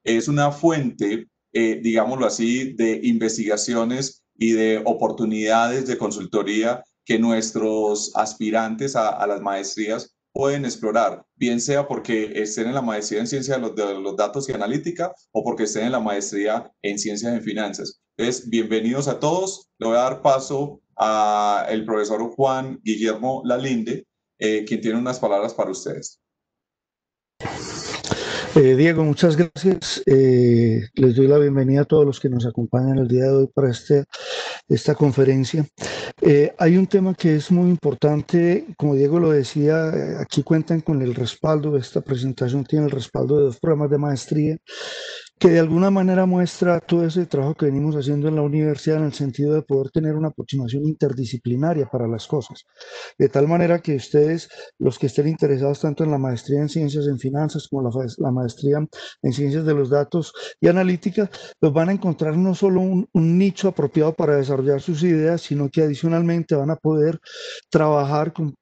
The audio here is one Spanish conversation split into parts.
es una fuente, digámoslo así, de investigaciones y de oportunidades de consultoría que nuestros aspirantes a las maestrías pueden explorar, bien sea porque estén en la maestría en ciencia de los datos y analítica o porque estén en la maestría en ciencias en finanzas. Entonces, bienvenidos a todos. Le voy a dar paso al profesor Juan Guillermo Lalinde, quien tiene unas palabras para ustedes. Diego, muchas gracias. Les doy la bienvenida a todos los que nos acompañan el día de hoy para esta conferencia. Hay un tema que es muy importante, como Diego lo decía, aquí cuentan con el respaldo, esta presentación tiene el respaldo de 2 programas de maestría que de alguna manera muestra todo ese trabajo que venimos haciendo en la universidad en el sentido de poder tener una aproximación interdisciplinaria para las cosas. De tal manera que ustedes, los que estén interesados tanto en la maestría en ciencias en finanzas como la maestría en ciencias de los datos y analítica, pues van a encontrar no solo un nicho apropiado para desarrollar sus ideas, sino que adicionalmente van a poder trabajar con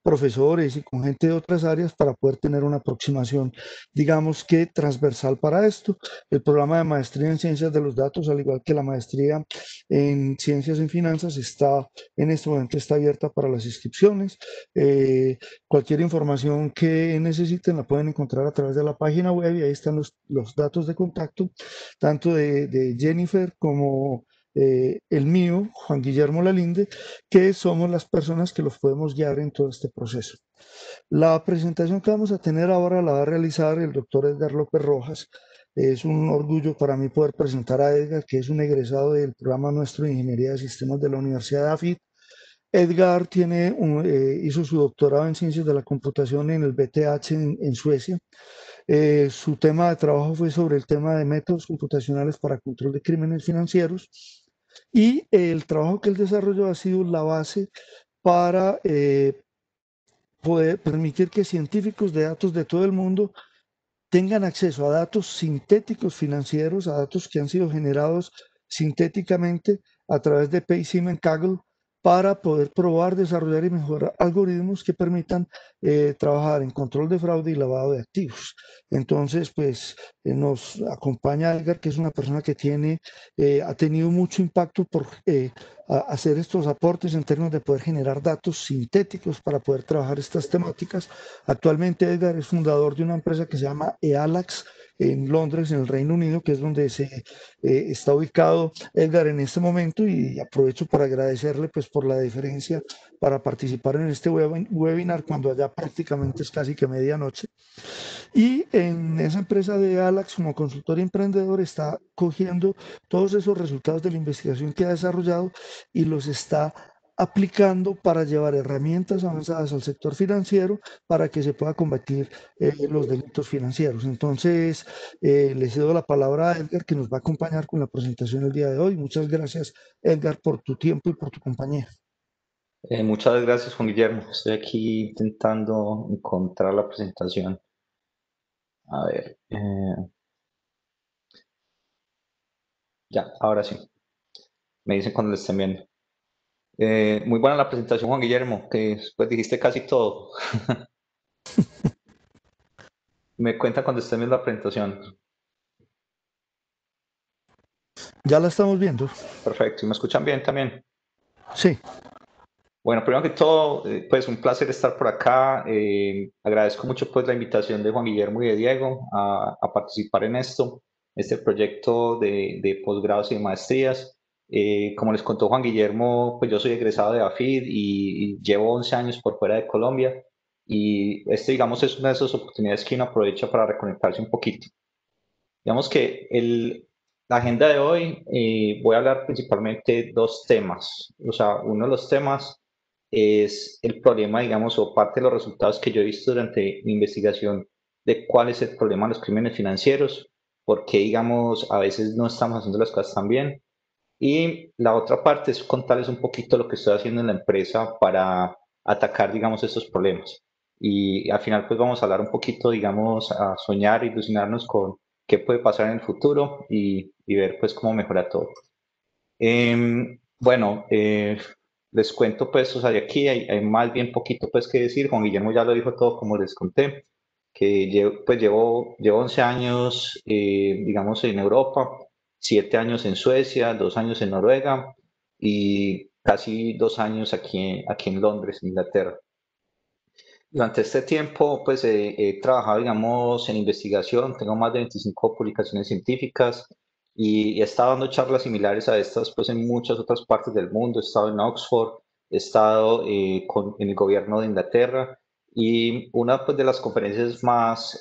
profesores y con gente de otras áreas para poder tener una aproximación, digamos que transversal para esto. El programa de maestría en ciencias de los datos, al igual que la maestría en ciencias en finanzas, en este momento está abierta para las inscripciones. Cualquier información que necesiten la pueden encontrar a través de la página web y ahí están los datos de contacto, tanto de Jennifer como el mío, Juan Guillermo Lalinde, que somos las personas que los podemos guiar en todo este proceso. La presentación que vamos a tener ahora la va a realizar el doctor Edgar López Rojas. Es un orgullo para mí poder presentar a Edgar, que es un egresado del programa nuestro de Ingeniería de Sistemas de la Universidad de AFIT. Edgar hizo su doctorado en Ciencias de la Computación en el BTH en Suecia. Su tema de trabajo fue sobre el tema de métodos computacionales para control de crímenes financieros y el trabajo que él desarrolló ha sido la base para poder permitir que científicos de datos de todo el mundo tengan acceso a datos sintéticos financieros, a datos que han sido generados sintéticamente a través de PaySim en Kaggle para poder probar, desarrollar y mejorar algoritmos que permitan trabajar en control de fraude y lavado de activos. Entonces, pues nos acompaña Edgar, que es una persona que ha tenido mucho impacto por hacer estos aportes en términos de poder generar datos sintéticos para poder trabajar estas temáticas. Actualmente Edgar es fundador de una empresa que se llama EALAX en Londres, en el Reino Unido, que es donde está ubicado Edgar en este momento, y aprovecho para agradecerle pues por la deferencia para participar en este webinar cuando allá prácticamente es casi que medianoche. Y en esa empresa de Alax, como consultor y emprendedor, está cogiendo todos esos resultados de la investigación que ha desarrollado y los está aplicando para llevar herramientas avanzadas al sector financiero para que se pueda combatir los delitos financieros. Entonces, le cedo la palabra a Edgar, que nos va a acompañar con la presentación el día de hoy. Muchas gracias, Edgar, por tu tiempo y por tu compañía. Muchas gracias, Juan Guillermo. Estoy aquí intentando encontrar la presentación. A ver, ya, ahora sí. Me dicen cuando lo estén viendo. Muy buena la presentación, Juan Guillermo, que pues dijiste casi todo. Me cuenta cuando estén viendo la presentación. Ya la estamos viendo. Perfecto. ¿Y me escuchan bien también? Sí. Bueno, primero que todo, pues un placer estar por acá. Agradezco mucho pues la invitación de Juan Guillermo y de Diego a participar en este proyecto de posgrados y de maestrías. Como les contó Juan Guillermo, pues yo soy egresado de AFID y llevo 11 años por fuera de Colombia, y digamos, es una de esas oportunidades que uno aprovecha para reconectarse un poquito. Digamos que la agenda de hoy, voy a hablar principalmente de 2 temas. O sea, uno de los temas es el problema, digamos, o parte de los resultados que yo he visto durante mi investigación de cuál es el problema de los crímenes financieros, por qué, digamos, a veces no estamos haciendo las cosas tan bien. Y la otra parte es contarles un poquito lo que estoy haciendo en la empresa para atacar, digamos, estos problemas. Y al final, pues vamos a hablar un poquito, digamos, a soñar, ilusionarnos con qué puede pasar en el futuro y ver, pues, cómo mejora todo. Bueno, les cuento, pues, o sea, de aquí hay más bien poquito, pues, que decir. Juan Guillermo ya lo dijo todo, como les conté. que llevo 11 años, digamos, en Europa, 7 años en Suecia, 2 años en Noruega y casi 2 años aquí en Londres, Inglaterra. Durante este tiempo, pues he trabajado, digamos, en investigación, tengo más de 25 publicaciones científicas y he estado dando charlas similares a estas, pues en muchas otras partes del mundo. He estado en Oxford, he estado en el gobierno de Inglaterra y una pues, de las conferencias más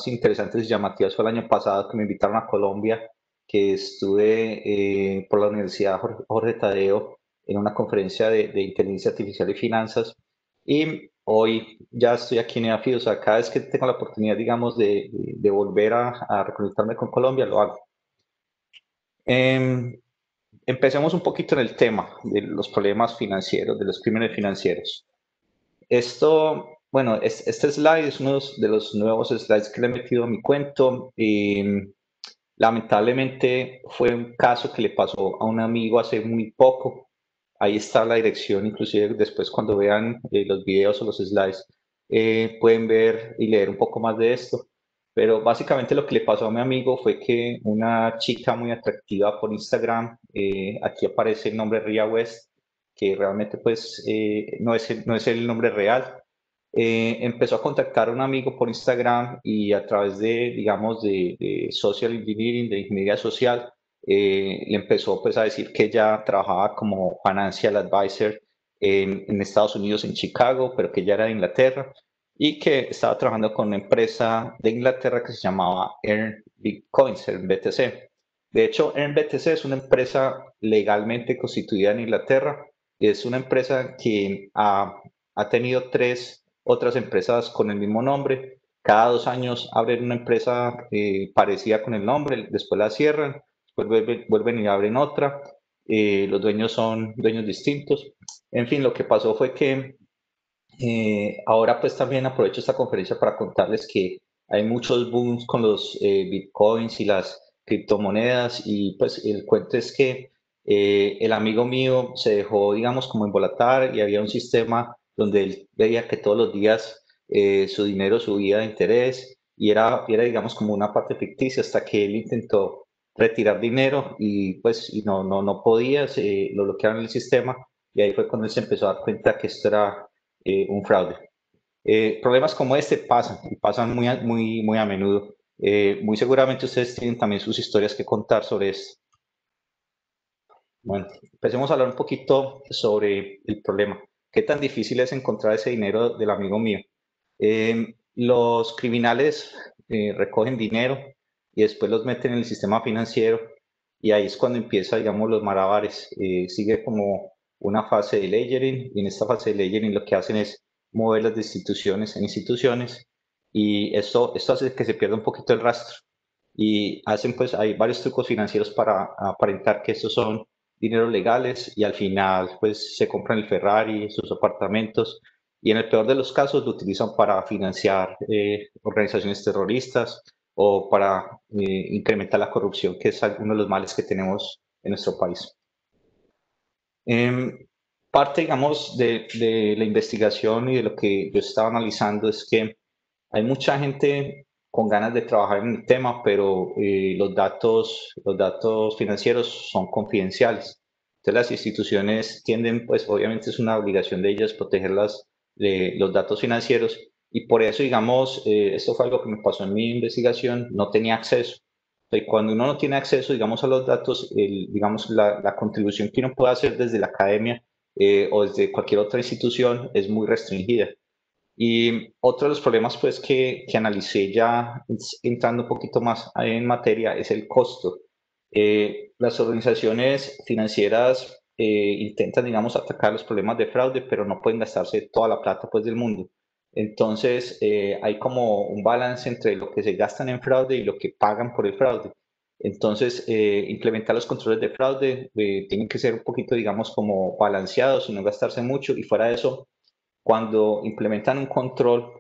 interesantes y llamativas fue el año pasado que me invitaron a Colombia, que estuve por la Universidad Jorge Tadeo en una conferencia de inteligencia artificial y finanzas. Y hoy ya estoy aquí en EAFI, o sea, cada vez que tengo la oportunidad, digamos, de volver a reconectarme con Colombia, lo hago. Empecemos un poquito en el tema de los problemas financieros, de los crímenes financieros. Esto, bueno, este slide es uno de los nuevos slides que le he metido a mi cuento. Lamentablemente fue un caso que le pasó a un amigo hace muy poco. Ahí está la dirección, inclusive después cuando vean los videos o los slides, pueden ver y leer un poco más de esto. Pero básicamente lo que le pasó a mi amigo fue que una chica muy atractiva por Instagram, aquí aparece el nombre Ria West, que realmente pues no es el nombre real, empezó a contactar a un amigo por Instagram y a través de, digamos, de social engineering, de ingeniería social, le empezó pues a decir que ella trabajaba como financial advisor en Estados Unidos, en Chicago, pero que ella era de Inglaterra y que estaba trabajando con una empresa de Inglaterra que se llamaba Earn Bitcoins, Earn BTC. De hecho, Earn BTC es una empresa legalmente constituida en Inglaterra. Es una empresa que ha tenido 3 otras empresas con el mismo nombre. Cada 2 años abren una empresa parecida con el nombre, después la cierran, después vuelven y abren otra. Los dueños son dueños distintos. En fin, lo que pasó fue que ahora pues también aprovecho esta conferencia para contarles que hay muchos booms con los bitcoins y las criptomonedas y pues el cuento es que el amigo mío se dejó digamos como embolatar y había un sistema donde él veía que todos los días su dinero subía de interés y era digamos como una parte ficticia hasta que él intentó retirar dinero y pues y no podía, lo bloquearon el sistema y ahí fue cuando él se empezó a dar cuenta que esto era un fraude. Problemas como este pasan y pasan muy a menudo. Muy seguramente ustedes tienen también sus historias que contar sobre esto. Bueno, empecemos a hablar un poquito sobre el problema. ¿Qué tan difícil es encontrar ese dinero del amigo mío? Los criminales recogen dinero y después los meten en el sistema financiero y ahí es cuando empieza, digamos, los malabares. Sigue como una fase de layering y en esta fase de layering lo que hacen es moverlas de instituciones en instituciones y esto hace que se pierda un poquito el rastro y hacen pues hay varios trucos financieros para aparentar que estos son dineros legales y al final pues se compran el Ferrari, sus apartamentos y en el peor de los casos lo utilizan para financiar organizaciones terroristas o para incrementar la corrupción, que es uno de los males que tenemos en nuestro país. Parte, digamos, de la investigación y de lo que yo estaba analizando es que hay mucha gente con ganas de trabajar en el tema, pero los datos financieros son confidenciales. Entonces las instituciones tienden, pues obviamente es una obligación de ellas proteger los datos financieros y por eso, digamos, esto fue algo que me pasó en mi investigación, no tenía acceso. Y cuando uno no tiene acceso, digamos, a los datos, digamos, la contribución que uno puede hacer desde la academia o desde cualquier otra institución es muy restringida. Y otro de los problemas pues que analicé ya entrando un poquito más en materia es el costo. Las organizaciones financieras intentan, digamos, atacar los problemas de fraude, pero no pueden gastarse toda la plata pues del mundo. Entonces hay como un balance entre lo que se gastan en fraude y lo que pagan por el fraude. Entonces implementar los controles de fraude tienen que ser un poquito, digamos, como balanceados y no gastarse mucho y fuera de eso cuando implementan un control,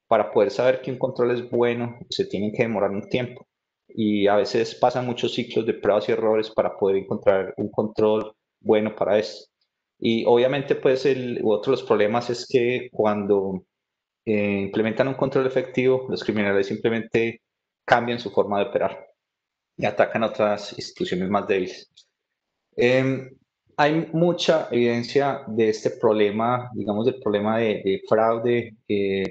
para poder saber que un control es bueno, se tienen que demorar un tiempo. Y a veces pasan muchos ciclos de pruebas y errores para poder encontrar un control bueno para esto. Y obviamente, pues, otro de los problemas es que cuando implementan un control efectivo, los criminales simplemente cambian su forma de operar y atacan a otras instituciones más débiles. Hay mucha evidencia de este problema, digamos, del problema de fraude,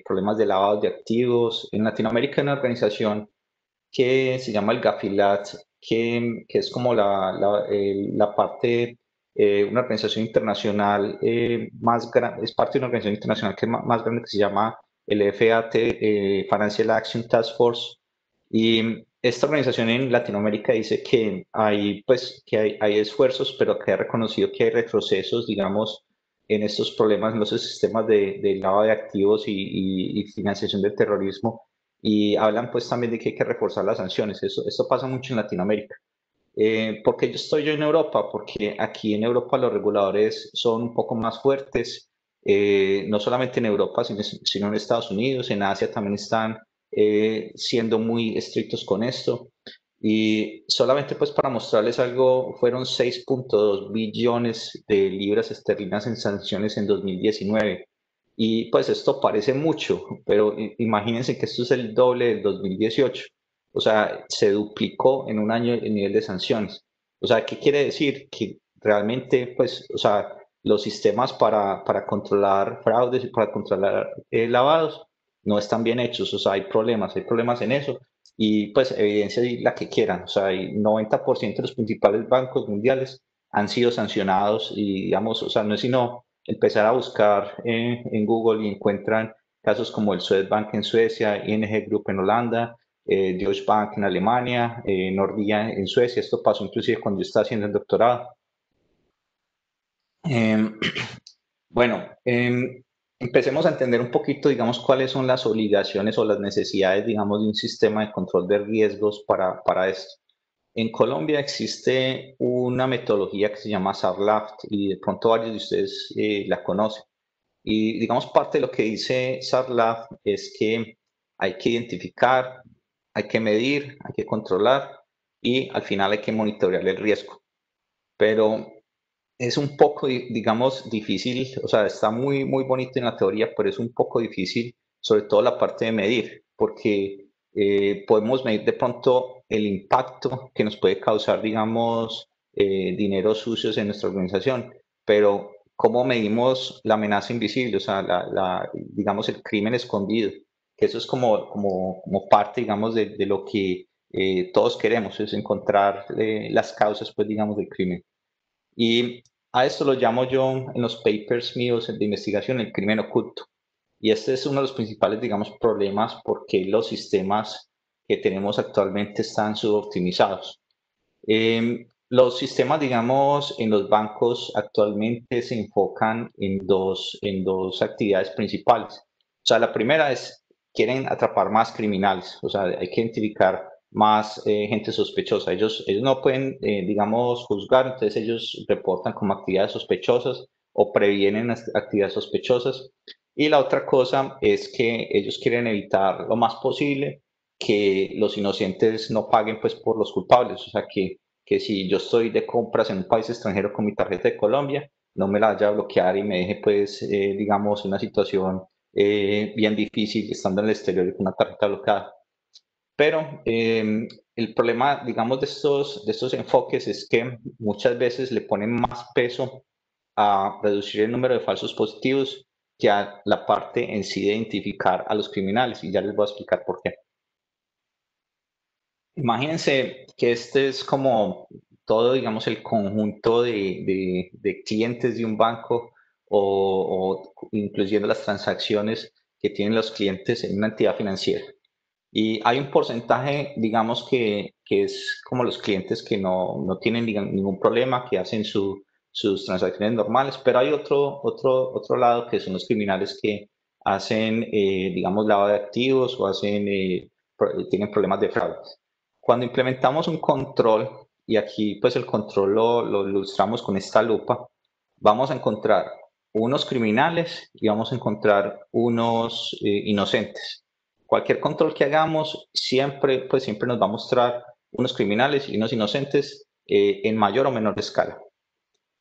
problemas de lavado de activos. En Latinoamérica hay una organización que se llama el Gafilat, que es como la parte, una organización internacional más grande, es parte de una organización internacional que es más grande que se llama el FAT, Financial Action Task Force. Y esta organización en Latinoamérica dice que hay, pues, que hay esfuerzos, pero que ha reconocido que hay retrocesos, digamos, en estos problemas, en los sistemas de lavado de activos y financiación del terrorismo. Y hablan pues también de que hay que reforzar las sanciones. Esto pasa mucho en Latinoamérica. ¿Por qué estoy yo en Europa? Porque aquí en Europa los reguladores son un poco más fuertes, no solamente en Europa, sino en Estados Unidos, en Asia también están siendo muy estrictos con esto. Y solamente pues para mostrarles algo, fueron 6.2 billones de libras esterlinas en sanciones en 2019. Y pues esto parece mucho, pero imagínense que esto es el doble del 2018. O sea, se duplicó en un año el nivel de sanciones. O sea, ¿qué quiere decir? Que realmente, pues, o sea, los sistemas para controlar fraudes y para controlar lavados no están bien hechos. O sea, hay problemas en eso. Y pues evidencia la que quieran. O sea, el 90% de los principales bancos mundiales han sido sancionados y, digamos, o sea, no es sino empezar a buscar en Google y encuentran casos como el Swedbank en Suecia, ING Group en Holanda, Deutsche Bank en Alemania, Nordea en Suecia. Esto pasó inclusive cuando yo estaba haciendo el doctorado. Bueno, empecemos a entender un poquito, digamos, cuáles son las obligaciones o las necesidades, digamos, de un sistema de control de riesgos para esto. En Colombia existe una metodología que se llama SARLAFT y de pronto varios de ustedes la conocen. Y digamos, parte de lo que dice SARLAFT es que hay que identificar, hay que medir, hay que controlar y al final hay que monitorear el riesgo. Pero es un poco, digamos, difícil, o sea, está muy bonito en la teoría, pero es un poco difícil, sobre todo la parte de medir, porque podemos medir de pronto el impacto que nos puede causar, digamos, dinero sucios en nuestra organización, pero ¿cómo medimos la amenaza invisible? O sea, digamos, el crimen escondido, que eso es como parte, digamos, de lo que todos queremos, es encontrar las causas, pues, digamos, del crimen. Y a esto lo llamo yo en los papers míos de investigación el crimen oculto. Y este es uno de los principales, digamos, problemas porque los sistemas que tenemos actualmente están suboptimizados. Los sistemas, digamos, en los bancos actualmente se enfocan en dos actividades principales. O sea, la primera es, quieren atrapar más criminales, o sea, hay que identificar más gente sospechosa. Ellos no pueden, digamos, juzgar, entonces ellos reportan como actividades sospechosas o previenen actividades sospechosas. Y la otra cosa es que ellos quieren evitar lo más posible que los inocentes no paguen pues por los culpables, o sea, que si yo estoy de compras en un país extranjero con mi tarjeta de Colombia, no me la vaya a bloquear y me deje pues, digamos, en una situación bien difícil estando en el exterior con una tarjeta bloqueada. Pero el problema, digamos, de estos enfoques es que muchas veces le ponen más peso a reducir el número de falsos positivos que a la parte en sí de identificar a los criminales. Y ya les voy a explicar por qué. Imagínense que este es como todo, digamos, el conjunto de clientes de un banco o incluyendo las transacciones que tienen los clientes en una entidad financiera. Y hay un porcentaje, digamos, que es como los clientes que no tienen ningún problema, que hacen sus transacciones normales, pero hay otro lado que son los criminales que hacen, digamos, lavado de activos o tienen problemas de fraude. Cuando implementamos un control, y aquí pues el control lo ilustramos con esta lupa, vamos a encontrar unos criminales y vamos a encontrar unos inocentes. Cualquier control que hagamos siempre nos va a mostrar unos criminales y unos inocentes en mayor o menor escala.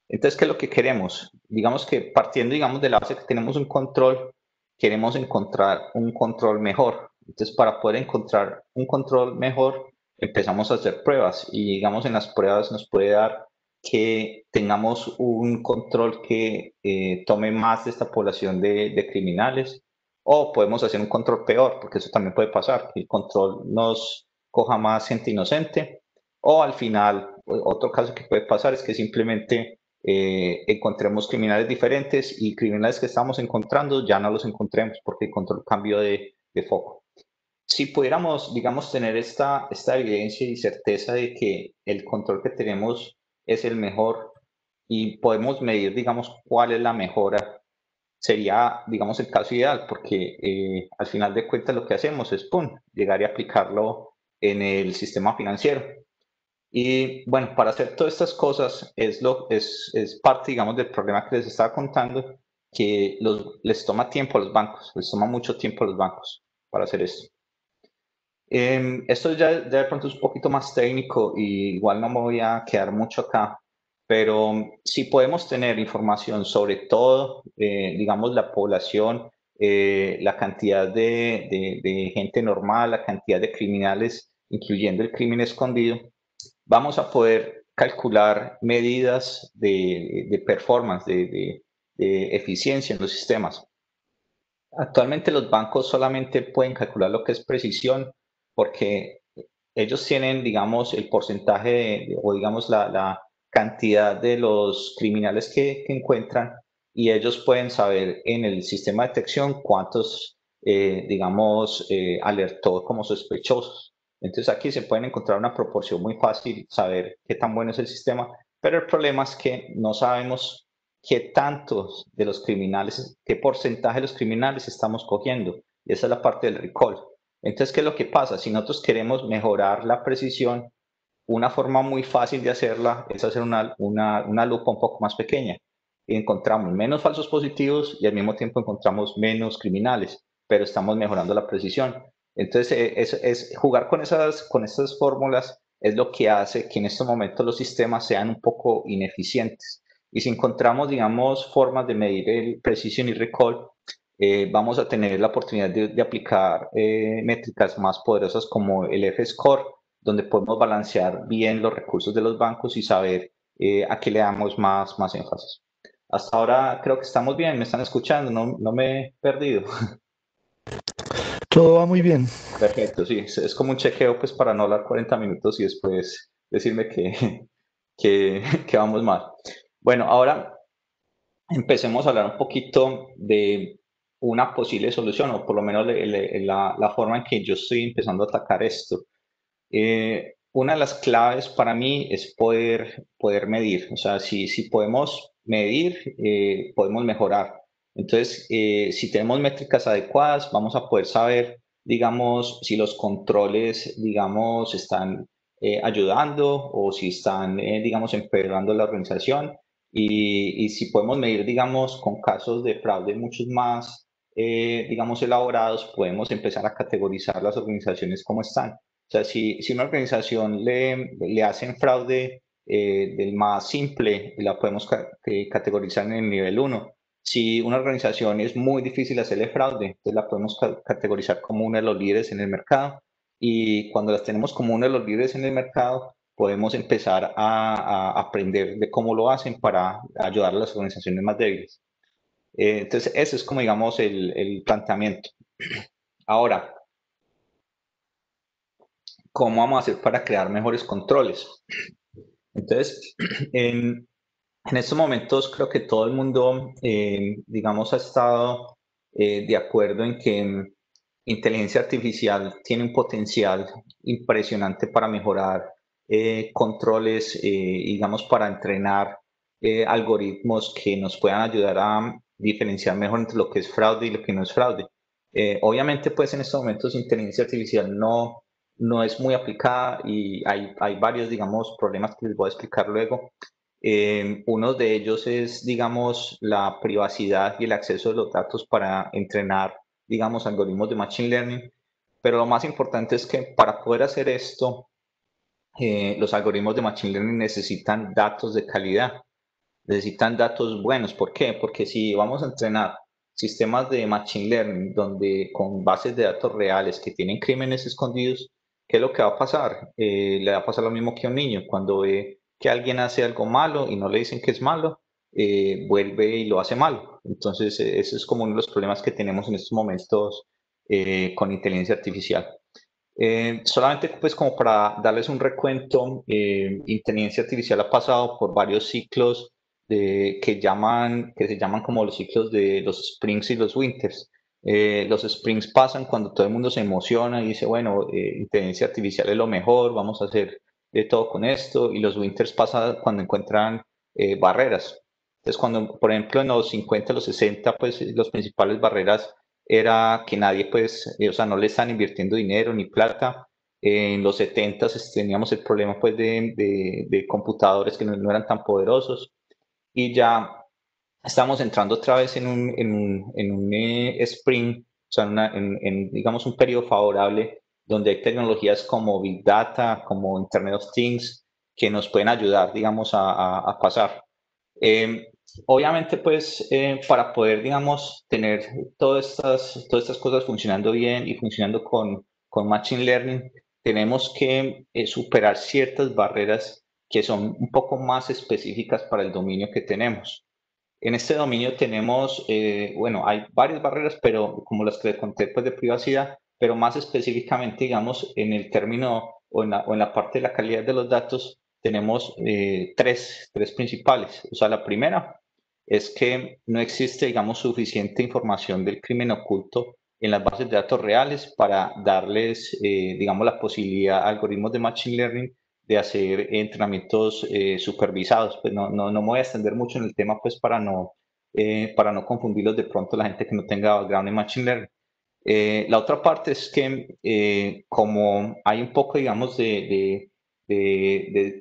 Entonces, ¿qué es lo que queremos? Digamos que partiendo, digamos, de la base que tenemos un control, queremos encontrar un control mejor. Entonces, para poder encontrar un control mejor, empezamos a hacer pruebas y digamos en las pruebas nos puede dar que tengamos un control que tome más de esta población de criminales, o podemos hacer un control peor, porque eso también puede pasar, que el control nos coja más gente inocente, o al final, otro caso que puede pasar es que simplemente encontremos criminales diferentes y criminales que estamos encontrando ya no los encontremos porque el control cambió de foco. Si pudiéramos, digamos, tener esta evidencia y certeza de que el control que tenemos es el mejor y podemos medir, digamos, cuál es la mejora, sería, digamos, el caso ideal, porque al final de cuentas lo que hacemos es, ¡pum!, llegar y aplicarlo en el sistema financiero. Y bueno, para hacer todas estas cosas es parte, digamos, del problema que les estaba contando, que les toma tiempo a los bancos, les toma mucho tiempo a los bancos para hacer esto. Esto ya de pronto es un poquito más técnico y igual no me voy a quedar mucho acá, pero si podemos tener información sobre todo, digamos, la población, la cantidad de gente normal, la cantidad de criminales, incluyendo el crimen escondido, vamos a poder calcular medidas de performance, de eficiencia en los sistemas. Actualmente los bancos solamente pueden calcular lo que es precisión porque ellos tienen, digamos, el porcentaje o digamos la cantidad de los criminales que encuentran y ellos pueden saber en el sistema de detección cuántos, digamos, alertó como sospechosos. Entonces aquí se pueden encontrar una proporción muy fácil, saber qué tan bueno es el sistema, pero el problema es que no sabemos qué tantos de los criminales, qué porcentaje de los criminales estamos cogiendo. Y esa es la parte del recall. Entonces, ¿qué es lo que pasa? Si nosotros queremos mejorar la precisión, una forma muy fácil de hacerla es hacer una lupa un poco más pequeña. Y encontramos menos falsos positivos y al mismo tiempo encontramos menos criminales, pero estamos mejorando la precisión. Entonces, es jugar con esas fórmulas es lo que hace que en estos momentos los sistemas sean un poco ineficientes. Y si encontramos, digamos, formas de medir el precisión y recall, vamos a tener la oportunidad de aplicar métricas más poderosas como el F-Score, donde podemos balancear bien los recursos de los bancos y saber a qué le damos más énfasis. Hasta ahora creo que estamos bien, me están escuchando, no me he perdido. Todo va muy bien. Perfecto, sí, es como un chequeo pues para no hablar 40 minutos y después decirme que vamos mal. Bueno, ahora empecemos a hablar un poquito de una posible solución, o por lo menos la forma en que yo estoy empezando a atacar esto. Una de las claves para mí es poder medir. O sea, si podemos medir, podemos mejorar. Entonces, si tenemos métricas adecuadas, vamos a poder saber, digamos, si los controles, digamos, están ayudando o si están, digamos, empeorando la organización. Y si podemos medir, digamos, con casos de fraude muchos más, digamos, elaborados, podemos empezar a categorizar las organizaciones como están. O sea, si una organización le hacen fraude del más simple, la podemos categorizar en el nivel 1. Si una organización es muy difícil hacerle fraude, entonces la podemos categorizar como uno de los líderes en el mercado. Y cuando las tenemos como uno de los líderes en el mercado, podemos empezar a aprender de cómo lo hacen para ayudar a las organizaciones más débiles. Entonces, ese es como, digamos, el planteamiento. Ahora, ¿cómo vamos a hacer para crear mejores controles? Entonces, en estos momentos creo que todo el mundo, digamos, ha estado de acuerdo en que inteligencia artificial tiene un potencial impresionante para mejorar controles, digamos, para entrenar algoritmos que nos puedan ayudar a diferenciar mejor entre lo que es fraude y lo que no es fraude. Obviamente, pues en estos momentos inteligencia artificial no es muy aplicada y hay varios, digamos, problemas que les voy a explicar luego. Uno de ellos es, digamos, la privacidad y el acceso de los datos para entrenar, digamos, algoritmos de Machine Learning. Pero lo más importante es que para poder hacer esto, los algoritmos de Machine Learning necesitan datos de calidad, necesitan datos buenos. ¿Por qué? Porque si vamos a entrenar sistemas de Machine Learning, donde con bases de datos reales que tienen crímenes escondidos, ¿qué es lo que va a pasar? Le va a pasar lo mismo que a un niño, cuando ve que alguien hace algo malo y no le dicen que es malo, vuelve y lo hace malo. Entonces, ese es como uno de los problemas que tenemos en estos momentos con inteligencia artificial. Solamente pues como para darles un recuento, inteligencia artificial ha pasado por varios ciclos que se llaman como los ciclos de los springs y los winters. Los springs pasan cuando todo el mundo se emociona y dice, bueno, inteligencia artificial es lo mejor, vamos a hacer de todo con esto, y los winters pasan cuando encuentran barreras. Entonces, cuando, por ejemplo, en los 50, los 60, pues las principales barreras era que nadie, pues, o sea, no le están invirtiendo dinero ni plata. En los 70 teníamos el problema, pues, de computadores que no eran tan poderosos, y ya estamos entrando otra vez en un sprint, o sea, digamos, un periodo favorable donde hay tecnologías como Big Data, como Internet of Things, que nos pueden ayudar, digamos, a pasar. Obviamente, pues, para poder, digamos, tener todas estas cosas funcionando bien y funcionando con Machine Learning, tenemos que superar ciertas barreras que son un poco más específicas para el dominio que tenemos. En este dominio tenemos, bueno, hay varias barreras, pero como las que les conté, pues, de privacidad, pero más específicamente, digamos, en el término o en la parte de la calidad de los datos, tenemos tres principales. O sea, la primera es que no existe, digamos, suficiente información del crimen oculto en las bases de datos reales para darles, digamos, la posibilidad a algoritmos de Machine Learning de hacer entrenamientos supervisados. Pues no me voy a extender mucho en el tema, pues, para no confundirlos de pronto la gente que no tenga background en Machine Learning. La otra parte es que como hay un poco, digamos, de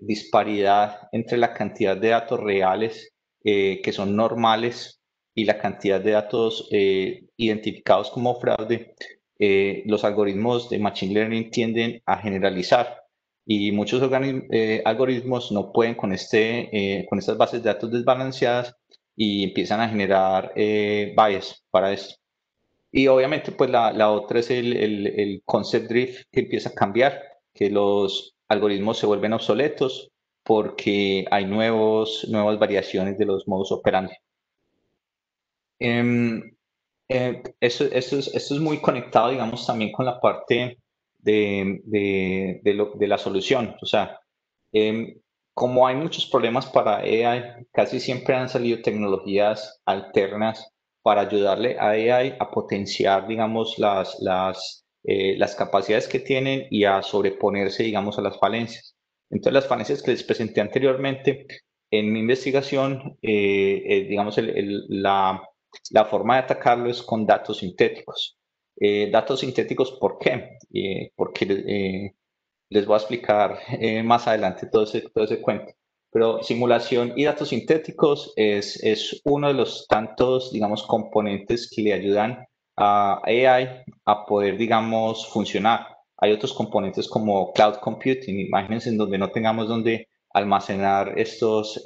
disparidad entre la cantidad de datos reales que son normales y la cantidad de datos identificados como fraude, los algoritmos de Machine Learning tienden a generalizar, y muchos algoritmos no pueden con estas bases de datos desbalanceadas y empiezan a generar bias para esto. Y obviamente, pues la otra es el concept drift, que empieza a cambiar, que los algoritmos se vuelven obsoletos porque hay nuevas variaciones de los modus operandi. Esto es muy conectado, digamos, también con la parte de la solución. O sea, como hay muchos problemas para AI, casi siempre han salido tecnologías alternas para ayudarle a AI a potenciar, digamos, las capacidades que tienen y a sobreponerse, digamos, a las falencias. Entonces, las falencias que les presenté anteriormente en mi investigación, digamos, la forma de atacarlo es con datos sintéticos. Datos sintéticos, ¿por qué? Porque les voy a explicar más adelante todo ese cuento. Pero simulación y datos sintéticos es uno de los tantos, digamos, componentes que le ayudan a AI a poder, digamos, funcionar. Hay otros componentes como cloud computing, imagínense, en donde no tengamos donde almacenar estos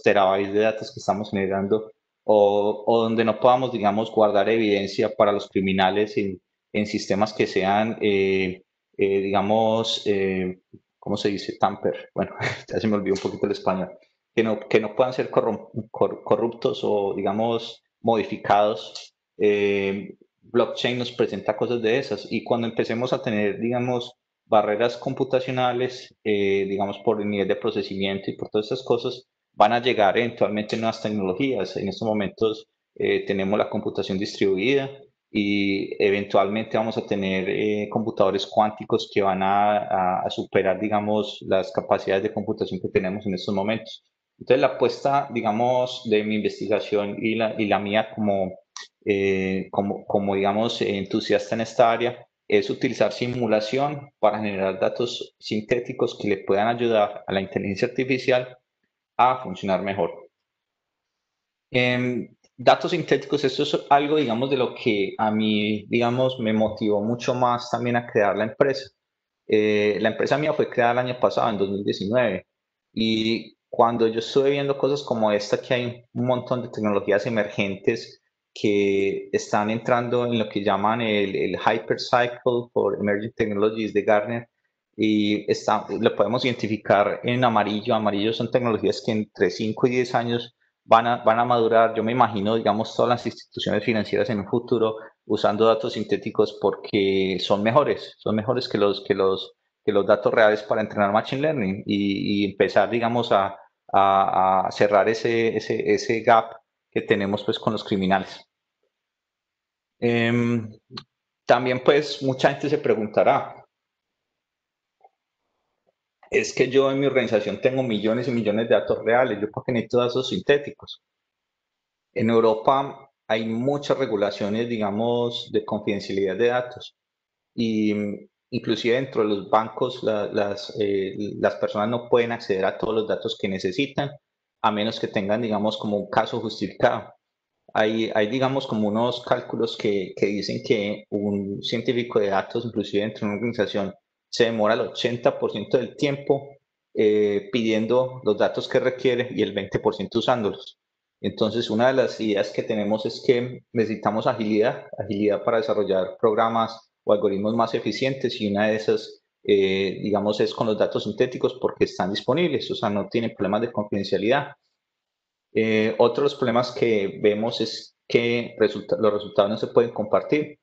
terabytes de datos que estamos generando, o donde no podamos, digamos, guardar evidencia para los criminales en sistemas que sean digamos, ¿cómo se dice? Tamper. Bueno, ya se me olvidó un poquito el español. Que no puedan ser corruptos o, digamos, modificados. Blockchain nos presenta cosas de esas, y cuando empecemos a tener, digamos, barreras computacionales, digamos, por el nivel de procesamiento y por todas estas cosas, van a llegar eventualmente nuevas tecnologías. En estos momentos tenemos la computación distribuida, y eventualmente vamos a tener computadores cuánticos que van a superar, digamos, las capacidades de computación que tenemos en estos momentos. Entonces, la apuesta, digamos, de mi investigación y la mía como, digamos, entusiasta en esta área, es utilizar simulación para generar datos sintéticos que le puedan ayudar a la inteligencia artificial a funcionar mejor. Datos sintéticos, esto es algo, digamos, de lo que a mí, digamos, me motivó mucho más también a crear la empresa. La empresa mía fue creada el año pasado, en 2019, y cuando yo estuve viendo cosas como esta, que hay un montón de tecnologías emergentes que están entrando en lo que llaman el Hyper Cycle for Emerging Technologies de Gartner, y lo podemos identificar en amarillo. Amarillo son tecnologías que entre 5 y 10 años van a madurar. Yo me imagino, digamos, todas las instituciones financieras en un futuro usando datos sintéticos porque son mejores que los datos reales para entrenar Machine Learning y empezar, digamos, a cerrar ese gap que tenemos pues con los criminales. También pues mucha gente se preguntará, es que yo en mi organización tengo millones y millones de datos reales, ¿yo por qué necesito datos sintéticos? En Europa hay muchas regulaciones, digamos, de confidencialidad de datos y inclusive dentro de los bancos las personas no pueden acceder a todos los datos que necesitan a menos que tengan, digamos, como un caso justificado. Hay digamos, como unos cálculos que dicen que un científico de datos, inclusive dentro de una organización, se demora el 80% del tiempo pidiendo los datos que requiere y el 20% usándolos. Entonces, una de las ideas que tenemos es que necesitamos agilidad para desarrollar programas o algoritmos más eficientes, y una de esas, digamos, es con los datos sintéticos porque están disponibles, o sea, no tienen problemas de confidencialidad. Otros problemas que vemos es que los resultados no se pueden compartir.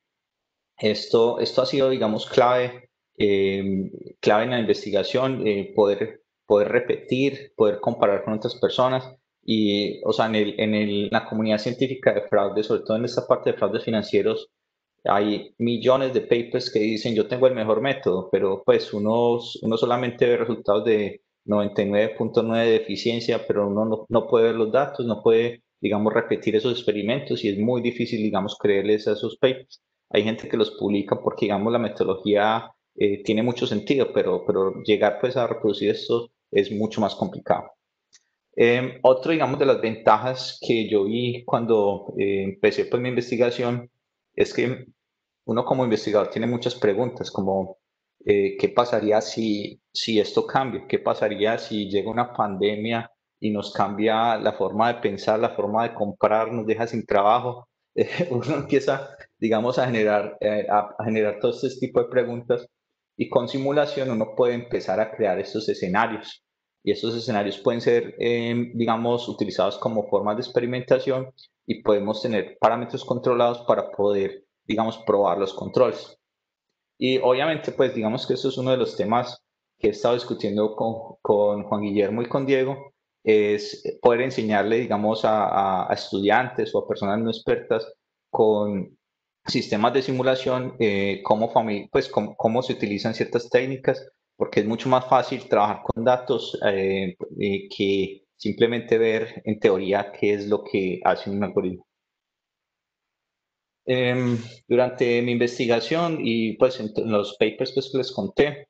Esto ha sido, digamos, clave en la investigación, poder repetir, poder comparar con otras personas. Y, o sea, la comunidad científica de fraude, sobre todo en esta parte de fraudes financieros, hay millones de papers que dicen yo tengo el mejor método, pero pues uno solamente ve resultados de 99.9 de eficiencia, pero uno no puede ver los datos, no puede, digamos, repetir esos experimentos y es muy difícil, digamos, creerles a esos papers. Hay gente que los publica porque, digamos, la metodología tiene mucho sentido, pero llegar pues a reproducir esto es mucho más complicado. Otro, digamos, de las ventajas que yo vi cuando empecé pues mi investigación es que uno como investigador tiene muchas preguntas, como ¿qué pasaría si esto cambia? ¿Qué pasaría si llega una pandemia y nos cambia la forma de pensar, la forma de comprar, nos deja sin trabajo? Uno empieza, digamos, a generar todo este tipo de preguntas, y con simulación uno puede empezar a crear estos escenarios. Y estos escenarios pueden ser, digamos, utilizados como formas de experimentación, y podemos tener parámetros controlados para poder, digamos, probar los controles. Y obviamente, pues digamos que esto es uno de los temas que he estado discutiendo con Juan Guillermo y con Diego, es poder enseñarle, digamos, a estudiantes o a personas no expertas con sistemas de simulación, cómo se utilizan ciertas técnicas, porque es mucho más fácil trabajar con datos que simplemente ver en teoría qué es lo que hace un algoritmo. Durante mi investigación y pues en los papers pues, que les conté,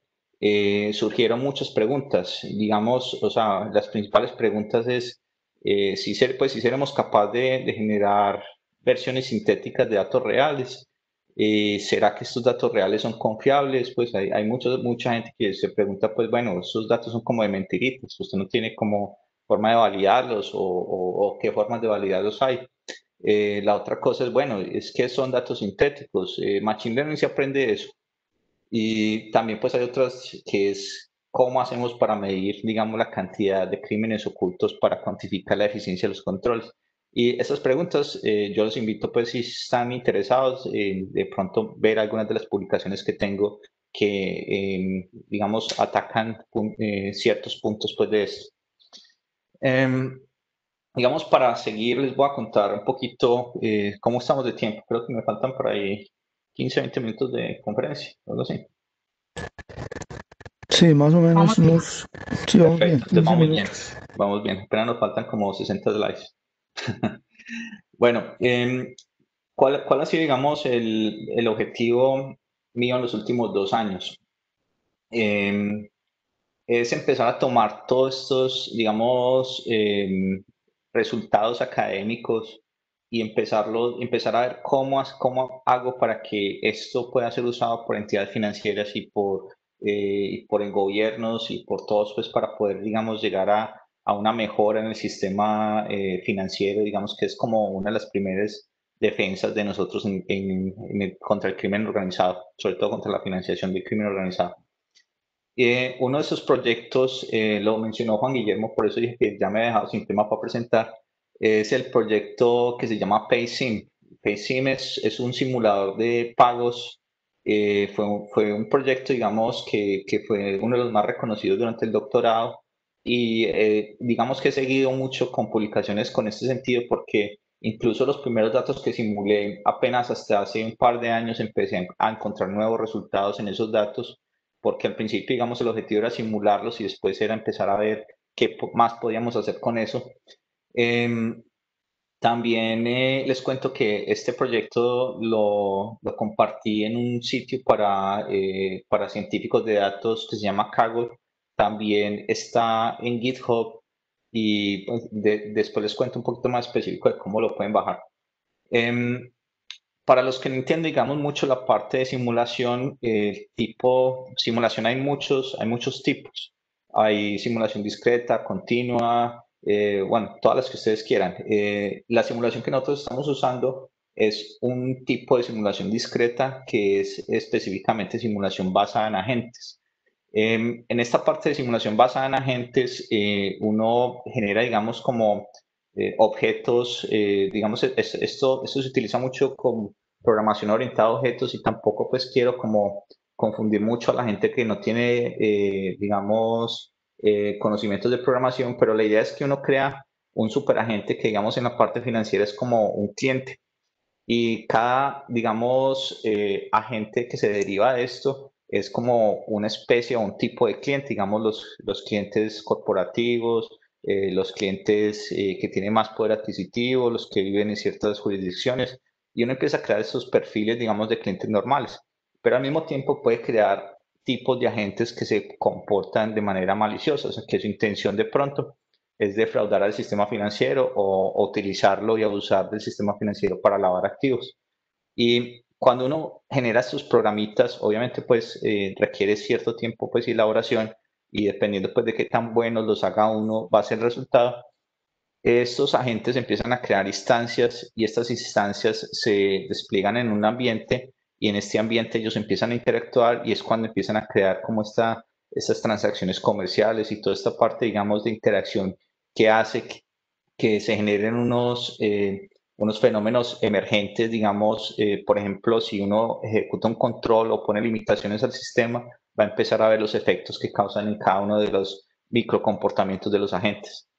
surgieron muchas preguntas. Digamos, o sea, las principales preguntas es si seremos capaces de generar versiones sintéticas de datos reales. ¿Será que estos datos reales son confiables? Pues hay mucha gente que se pregunta, pues bueno, estos datos son como de mentiritas, usted no tiene como forma de validarlos, o qué formas de validarlos hay. La otra cosa es, bueno, es que son datos sintéticos. Machine Learning se aprende de eso. Y también pues hay otras que es cómo hacemos para medir, digamos, la cantidad de crímenes ocultos para cuantificar la eficiencia de los controles. Y esas preguntas yo los invito, pues si están interesados, de pronto ver algunas de las publicaciones que tengo que, digamos, atacan ciertos puntos pues de esto. Digamos, para seguir, les voy a contar un poquito cómo estamos de tiempo. Creo que me faltan por ahí 15, 20 minutos de conferencia, algo así. Sí, más o menos sí, vamos bien, Perfecto, 15 entonces vamos bien. minutos. Vamos bien, apenas nos faltan como 60 slides. Bueno, ¿cuál ha sido, digamos, el objetivo mío en los últimos 2 años? Es empezar a tomar todos estos, digamos, resultados académicos y empezar a ver cómo hago para que esto pueda ser usado por entidades financieras y por en gobiernos y por todos, pues para poder, digamos, llegar a una mejora en el sistema financiero, digamos que es como una de las primeras defensas de nosotros contra el crimen organizado, sobre todo contra la financiación del crimen organizado. Uno de esos proyectos, lo mencionó Juan Guillermo, por eso dije que ya me he dejado sin tema para presentar, es el proyecto que se llama PaySim. PaySim es un simulador de pagos. Fue un proyecto, digamos, que fue uno de los más reconocidos durante el doctorado y digamos que he seguido mucho con publicaciones con este sentido porque incluso los primeros datos que simulé apenas hasta hace un par de años empecé a encontrar nuevos resultados en esos datos porque al principio, digamos, el objetivo era simularlos y después era empezar a ver qué más podíamos hacer con eso. También les cuento que este proyecto lo compartí en un sitio para científicos de datos que se llama Kaggle. También está en GitHub y pues, después les cuento un poquito más específico de cómo lo pueden bajar. Para los que no entienden, digamos, mucho la parte de simulación, simulación hay muchos tipos. Hay simulación discreta, continua, bueno, todas las que ustedes quieran. La simulación que nosotros estamos usando es un tipo de simulación discreta que es específicamente simulación basada en agentes. En esta parte de simulación basada en agentes, uno genera, digamos, como objetos, digamos, esto se utiliza mucho con programación orientada a objetos y tampoco pues quiero como confundir mucho a la gente que no tiene, digamos, conocimientos de programación, pero la idea es que uno crea un superagente que, digamos, en la parte financiera es como un cliente y cada, digamos, agente que se deriva de esto es como una especie o un tipo de cliente, digamos, los clientes corporativos, los clientes que tienen más poder adquisitivo, los que viven en ciertas jurisdicciones, y uno empieza a crear esos perfiles, digamos, de clientes normales, pero al mismo tiempo puede crear tipos de agentes que se comportan de manera maliciosa, o sea, que su intención de pronto es defraudar al sistema financiero o utilizarlo y abusar del sistema financiero para lavar activos. Y cuando uno genera sus programitas, obviamente pues requiere cierto tiempo pues y elaboración y dependiendo pues de qué tan buenos los haga uno va a ser el resultado. Estos agentes empiezan a crear instancias y estas instancias se despliegan en un ambiente y en este ambiente ellos empiezan a interactuar y es cuando empiezan a crear como estas transacciones comerciales y toda esta parte, digamos, de interacción que hace que se generen unos fenómenos emergentes, digamos, por ejemplo, si uno ejecuta un control o pone limitaciones al sistema, va a empezar a ver los efectos que causan en cada uno de los microcomportamientos de los agentes.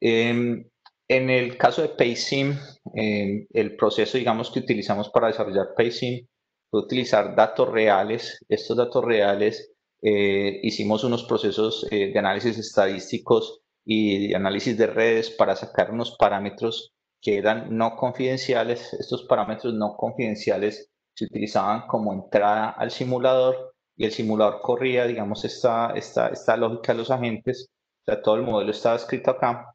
En el caso de PaySim, el proceso, digamos, que utilizamos para desarrollar PaySim fue utilizar datos reales. Estos datos reales hicimos unos procesos de análisis estadísticos y de análisis de redes para sacar unos parámetros que eran no confidenciales. Estos parámetros no confidenciales se utilizaban como entrada al simulador y el simulador corría, digamos, esta lógica de los agentes. O sea, todo el modelo estaba escrito acá.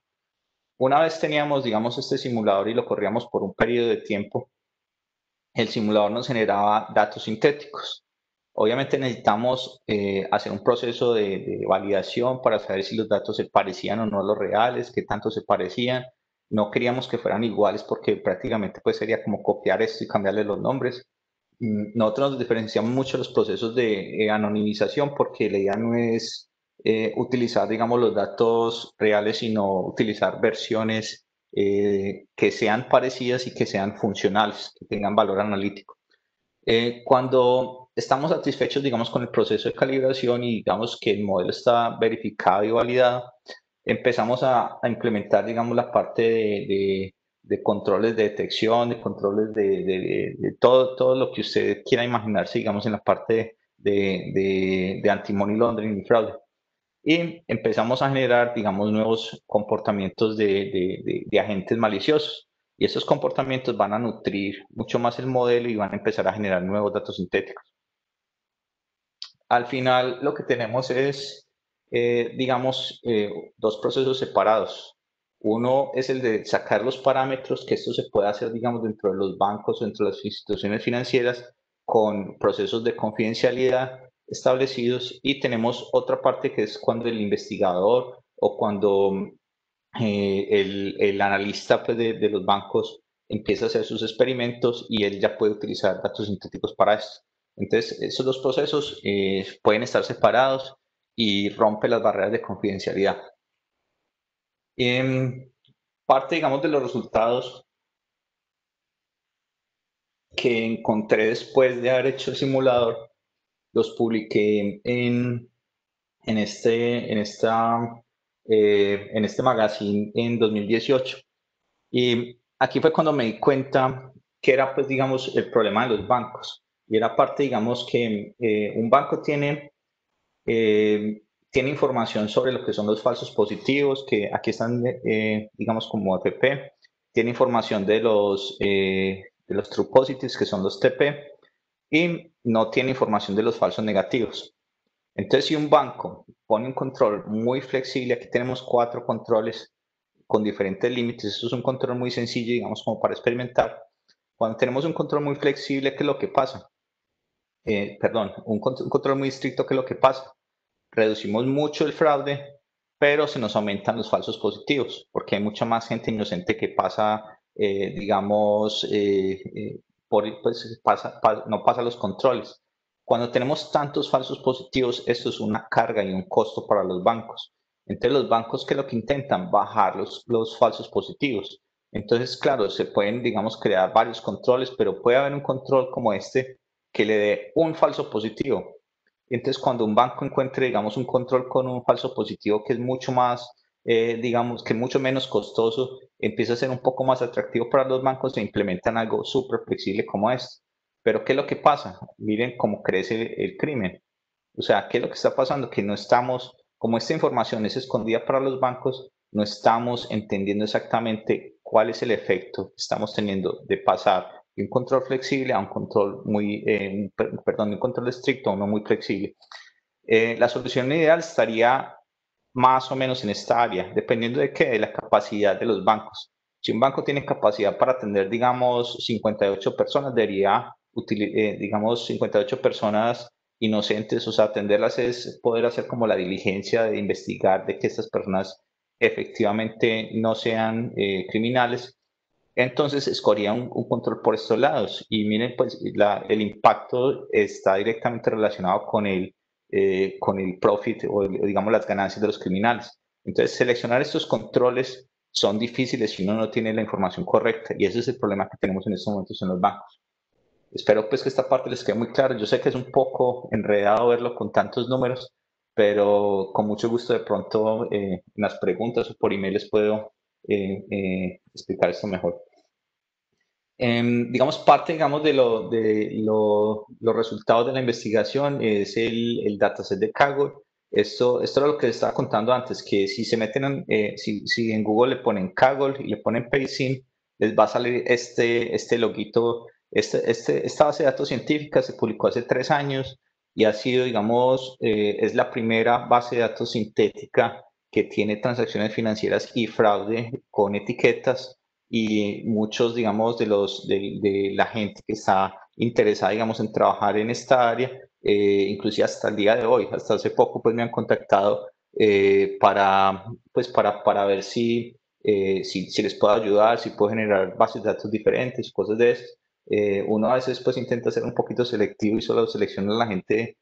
Una vez teníamos, digamos, este simulador y lo corríamos por un periodo de tiempo, el simulador nos generaba datos sintéticos. Obviamente necesitamos hacer un proceso de validación para saber si los datos se parecían o no a los reales, qué tanto se parecían. No queríamos que fueran iguales porque prácticamente pues sería como copiar esto y cambiarle los nombres. Nosotros nos diferenciamos mucho los procesos de anonimización porque la idea no es utilizar, digamos, los datos reales, sino utilizar versiones que sean parecidas y que sean funcionales, que tengan valor analítico. Cuando estamos satisfechos, digamos, con el proceso de calibración y digamos que el modelo está verificado y validado, empezamos a implementar, digamos, la parte de controles de detección, de controles de todo lo que usted quiera imaginarse, digamos, en la parte de anti-money laundering y fraude. Y empezamos a generar, digamos, nuevos comportamientos de agentes maliciosos. Y esos comportamientos van a nutrir mucho más el modelo y van a empezar a generar nuevos datos sintéticos. Al final, lo que tenemos es, digamos, dos procesos separados. Uno es el de sacar los parámetros, que esto se puede hacer, digamos, dentro de los bancos o dentro de las instituciones financieras con procesos de confidencialidad establecidos. Y tenemos otra parte que es cuando el investigador o cuando el analista pues, de los bancos empieza a hacer sus experimentos y él ya puede utilizar datos sintéticos para esto. Entonces, esos dos procesos pueden estar separados y rompe las barreras de confidencialidad. Parte, digamos, de los resultados que encontré después de haber hecho el simulador, los publiqué en este magazine en 2018. Y aquí fue cuando me di cuenta que era, pues, digamos, el problema de los bancos. Y era parte, digamos, que un banco tiene información sobre lo que son los falsos positivos, que aquí están, digamos, como FP. Tiene información de los true positives, que son los TP. Y no tiene información de los falsos negativos. Entonces, si un banco pone un control muy flexible, aquí tenemos 4 controles con diferentes límites, esto es un control muy sencillo, digamos, como para experimentar. Cuando tenemos un control muy flexible, ¿qué es lo que pasa? Un control muy estricto, ¿qué es lo que pasa? Reducimos mucho el fraude, pero se nos aumentan los falsos positivos, porque hay mucha más gente inocente que pasa, digamos, no pasa los controles. Cuando tenemos tantos falsos positivos, esto es una carga y un costo para los bancos. Entonces, los bancos, ¿qué es lo que intentan? Bajar los falsos positivos. Entonces, claro, se pueden, digamos, crear varios controles, pero puede haber un control como este que le dé un falso positivo. Entonces, cuando un banco encuentre, digamos, un control con un falso positivo que es mucho más, digamos, que mucho menos costoso, empieza a ser un poco más atractivo para los bancos e implementan algo súper flexible como esto. Pero, ¿qué es lo que pasa? Miren cómo crece el crimen. O sea, ¿qué es lo que está pasando? Que no estamos, como esta información es escondida para los bancos, no estamos entendiendo exactamente cuál es el efecto que estamos teniendo de pasar de un control flexible a un control un control estricto a uno muy flexible. La solución ideal estaría más o menos en esta área, dependiendo de qué, de la capacidad de los bancos. Si un banco tiene capacidad para atender, digamos, 58 personas, debería, digamos, 58 personas inocentes, o sea, atenderlas es poder hacer como la diligencia de investigar de que estas personas efectivamente no sean criminales. Entonces escogía un control por estos lados y miren, pues el impacto está directamente relacionado con el profit o digamos las ganancias de los criminales. Entonces seleccionar estos controles son difíciles si uno no tiene la información correcta y ese es el problema que tenemos en estos momentos en los bancos. Espero pues que esta parte les quede muy clara. Yo sé que es un poco enredado verlo con tantos números, pero con mucho gusto de pronto en las preguntas o por email les puedo explicar esto mejor. Digamos, parte, digamos, de los resultados de la investigación es el dataset de Kaggle. Esto era lo que les estaba contando antes, que si se meten si en Google le ponen Kaggle y le ponen Paysim, les va a salir este loguito. Esta base de datos científica se publicó hace 3 años y ha sido, digamos, es la primera base de datos sintética que tiene transacciones financieras y fraude con etiquetas y muchos, digamos, de la gente que está interesada, digamos, en trabajar en esta área, inclusive hasta el día de hoy, hasta hace poco, pues me han contactado para ver si les puedo ayudar, si puedo generar bases de datos diferentes, cosas de eso. Uno a veces pues intenta ser un poquito selectivo y solo selecciona a la gente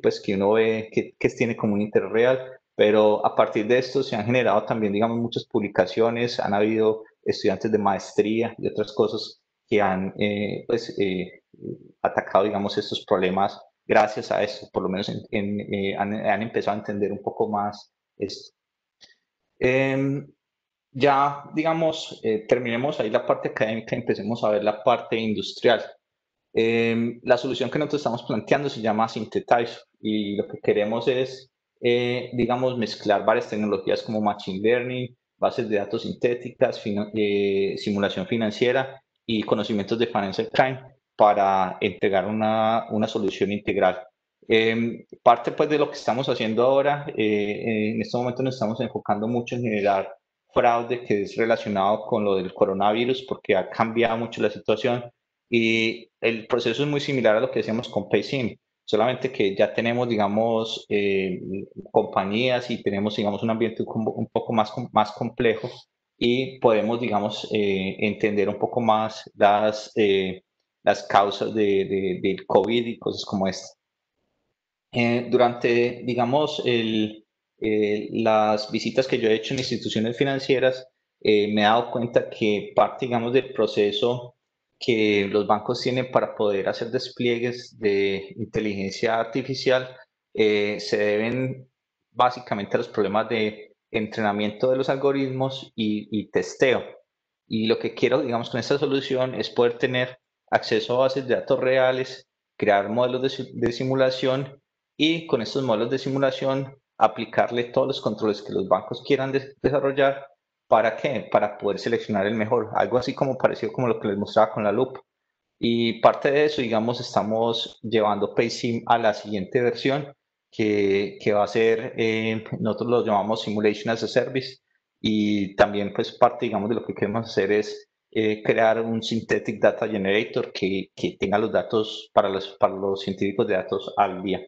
pues que uno ve que tiene como un interés real, pero a partir de esto se han generado también, digamos, muchas publicaciones, han habido estudiantes de maestría y otras cosas que han atacado, digamos, estos problemas gracias a esto, por lo menos han empezado a entender un poco más esto. Ya, digamos, terminemos ahí la parte académica y empecemos a ver la parte industrial. La solución que nosotros estamos planteando se llama Synthetizer y lo que queremos es, digamos, mezclar varias tecnologías como Machine Learning, bases de datos sintéticas, simulación financiera y conocimientos de Financial Crime para entregar una solución integral. Parte pues de lo que estamos haciendo ahora, en este momento nos estamos enfocando mucho en generar fraude que es relacionado con lo del coronavirus porque ha cambiado mucho la situación y el proceso es muy similar a lo que hacíamos con Paysim, solamente que ya tenemos, digamos, compañías y tenemos, digamos, un ambiente un poco más complejo y podemos, digamos, entender un poco más las causas del COVID y cosas como esta. Durante, digamos, las visitas que yo he hecho en instituciones financieras, me he dado cuenta que parte, digamos, del proceso que los bancos tienen para poder hacer despliegues de inteligencia artificial se deben básicamente a los problemas de entrenamiento de los algoritmos y testeo. Y lo que quiero, digamos, con esta solución es poder tener acceso a bases de datos reales, crear modelos de simulación y con estos modelos de simulación aplicarle todos los controles que los bancos quieran desarrollar. ¿Para qué? Para poder seleccionar el mejor. Algo así como parecido como lo que les mostraba con la lupa. Y parte de eso, digamos, estamos llevando PaySim a la siguiente versión, que va a ser, nosotros lo llamamos Simulation as a Service, y también pues parte, digamos, de lo que queremos hacer es crear un Synthetic Data Generator que tenga los datos para los científicos de datos al día.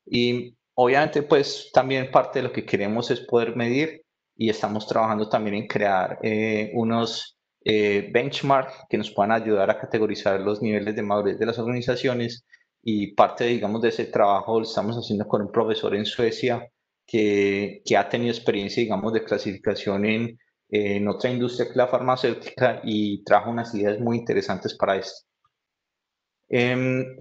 Y obviamente, pues también parte de lo que queremos es poder medir y estamos trabajando también en crear unos benchmarks que nos puedan ayudar a categorizar los niveles de madurez de las organizaciones y parte, digamos, de ese trabajo lo estamos haciendo con un profesor en Suecia que ha tenido experiencia, digamos, de clasificación en otra industria que la farmacéutica y trajo unas ideas muy interesantes para esto.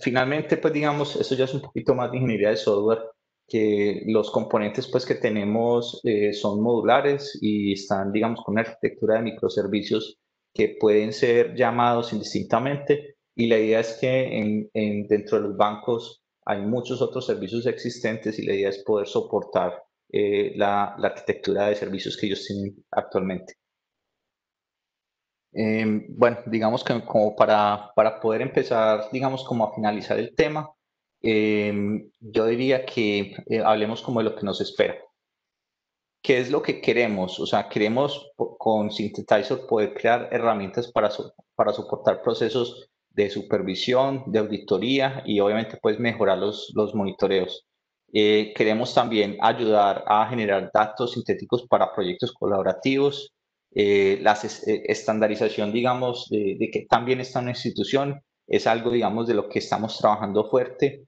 Finalmente, pues digamos, eso ya es un poquito más de ingeniería de software, que los componentes pues que tenemos son modulares y están, digamos, con una arquitectura de microservicios que pueden ser llamados indistintamente y la idea es que dentro de los bancos hay muchos otros servicios existentes y la idea es poder soportar la arquitectura de servicios que ellos tienen actualmente. Bueno, digamos que como para poder empezar, digamos, como a finalizar el tema, yo diría que hablemos como de lo que nos espera. ¿Qué es lo que queremos? O sea, queremos con Synthetizer poder crear herramientas para soportar procesos de supervisión, de auditoría y obviamente pues mejorar los monitoreos. Queremos también ayudar a generar datos sintéticos para proyectos colaborativos, la estandarización, digamos, de que también está una institución, es algo, digamos, de lo que estamos trabajando fuerte.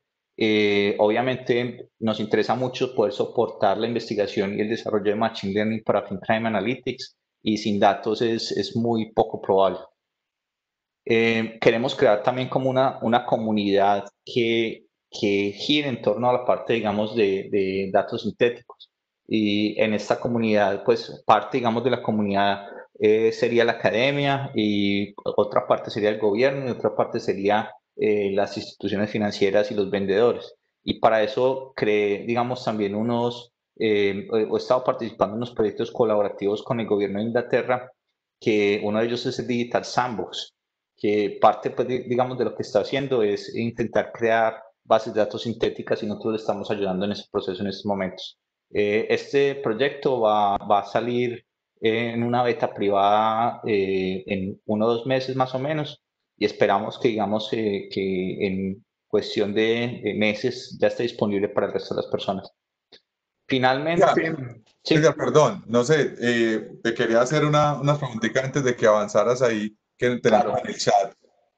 Obviamente nos interesa mucho poder soportar la investigación y el desarrollo de Machine Learning para FinCrime Analytics y sin datos es muy poco probable. Queremos crear también como una comunidad que gire en torno a la parte, digamos, de datos sintéticos. Y en esta comunidad, pues parte, digamos, de la comunidad sería la academia y otra parte sería el gobierno y otra parte sería las instituciones financieras y los vendedores. Y para eso creé, digamos, también he estado participando en unos proyectos colaborativos con el gobierno de Inglaterra, que uno de ellos es el Digital Sandbox, que parte, pues, digamos, de lo que está haciendo es intentar crear bases de datos sintéticas y nosotros le estamos ayudando en ese proceso en estos momentos. Este proyecto va a salir en una beta privada en 1 o 2 meses más o menos y esperamos que, digamos, que en cuestión de meses ya esté disponible para el resto de las personas. Finalmente, sí. Oiga, perdón, no sé, te quería hacer una preguntita antes de que avanzaras ahí, que tenemos Claro. en el chat.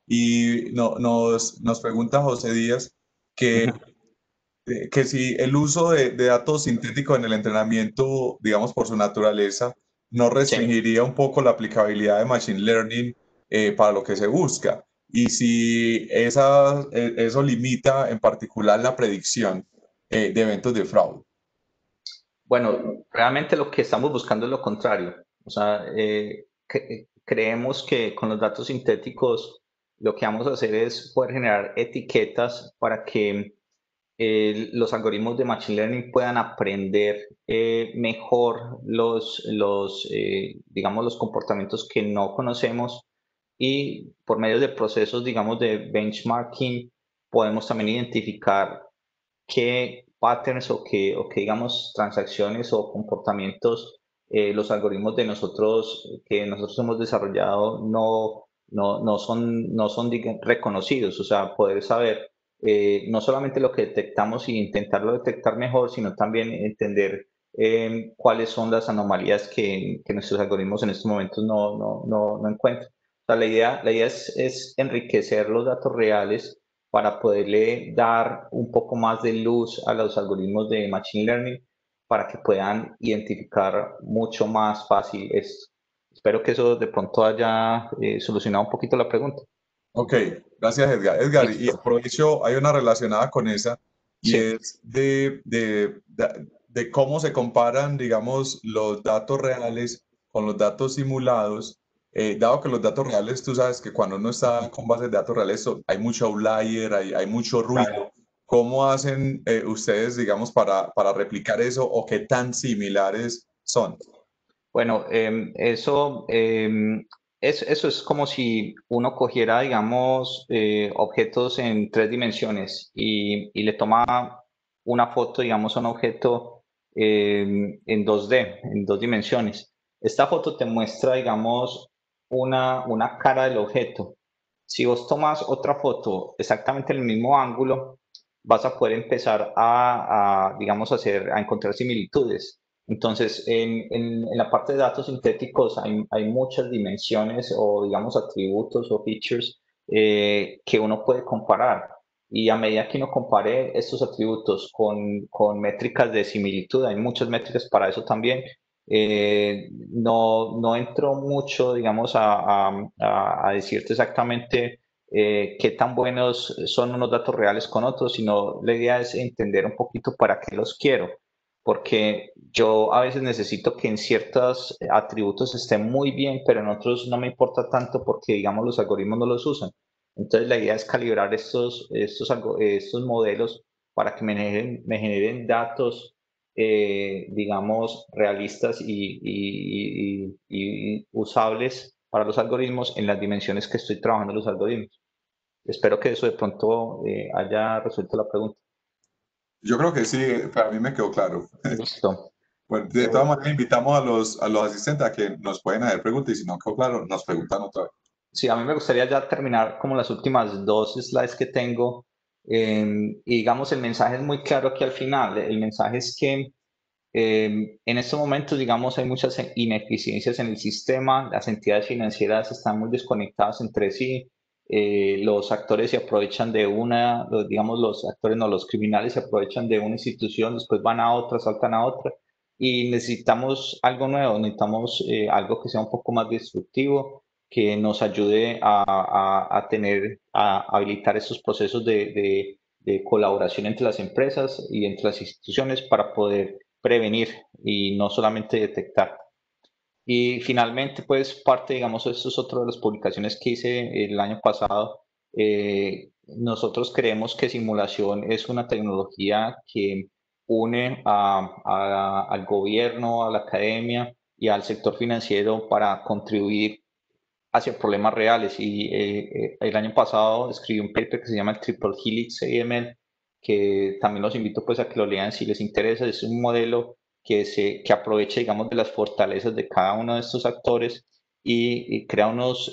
Y nos pregunta José Díaz que, que si el uso de datos sintéticos en el entrenamiento, digamos por su naturaleza, no Sí. restringiría un poco la aplicabilidad de Machine Learning para lo que se busca. Y si eso limita en particular la predicción de eventos de fraude. Bueno, realmente lo que estamos buscando es lo contrario. O sea, creemos que con los datos sintéticos lo que vamos a hacer es poder generar etiquetas para que los algoritmos de Machine Learning puedan aprender mejor digamos, los comportamientos que no conocemos y por medio de procesos, digamos, de benchmarking podemos también identificar qué patterns digamos, transacciones o comportamientos los algoritmos de nosotros que nosotros hemos desarrollado no son reconocidos. O sea, poder saber no solamente lo que detectamos y intentarlo detectar mejor, sino también entender cuáles son las anomalías que nuestros algoritmos en estos momentos no encuentran. O sea, la idea es enriquecer los datos reales para poderle dar un poco más de luz a los algoritmos de Machine Learning para que puedan identificar mucho más fácil esto. Espero que eso de pronto haya solucionado un poquito la pregunta. Ok, gracias Edgar. Edgar, y Listo. aprovecho, hay una relacionada con esa, y Sí. es de cómo se comparan, digamos, los datos reales con los datos simulados. Dado que los datos reales, tú sabes que cuando uno está con bases de datos reales, hay mucho outlier, hay mucho ruido. ¿Cómo hacen ustedes, digamos, para replicar eso o qué tan similares son? Bueno, eso es como si uno cogiera, digamos, objetos en 3 dimensiones y le toma una foto, digamos, a un objeto en 2D, en 2 dimensiones. Esta foto te muestra, digamos, una cara del objeto. Si vos tomas otra foto exactamente en el mismo ángulo, vas a poder empezar digamos, a encontrar similitudes. Entonces, en la parte de datos sintéticos hay muchas dimensiones o, digamos, atributos o features que uno puede comparar. Y a medida que uno compare estos atributos con métricas de similitud, hay muchas métricas para eso también, no entro mucho, digamos, a decirte exactamente qué tan buenos son unos datos reales con otros, sino la idea es entender un poquito para qué los quiero, porque yo a veces necesito que en ciertos atributos estén muy bien, pero en otros no me importa tanto porque, digamos, los algoritmos no los usan. Entonces, la idea es calibrar estos modelos para que me generen datos, digamos, realistas y usables para los algoritmos en las dimensiones que estoy trabajando los algoritmos. Espero que eso de pronto haya resuelto la pregunta. Yo creo que sí, para mí me quedó claro. Listo. Bueno, de todas maneras, invitamos a los asistentes a que nos pueden hacer preguntas y si no quedó claro, nos preguntan otra vez. Sí, a mí me gustaría ya terminar como las últimas 2 slides que tengo. Y digamos, el mensaje es muy claro aquí al final. El mensaje es que en estos momentos, digamos, hay muchas ineficiencias en el sistema, las entidades financieras están muy desconectadas entre sí, los actores se aprovechan de digamos, los actores, no, los criminales se aprovechan de una institución, después van a otra, saltan a otra, y necesitamos algo nuevo, necesitamos algo que sea un poco más destructivo, que nos ayude a habilitar estos procesos de colaboración entre las empresas y entre las instituciones para poder prevenir y no solamente detectar. Y finalmente, pues parte, digamos, esto es otra de las publicaciones que hice el año pasado. Nosotros creemos que simulación es una tecnología que une al gobierno, a la academia y al sector financiero para contribuir hacia problemas reales. Y el año pasado escribí un paper que se llama el Triple Helix AML, que también los invito pues a que lo lean si les interesa. Es un modelo que aprovecha, digamos, de las fortalezas de cada uno de estos actores y crea unos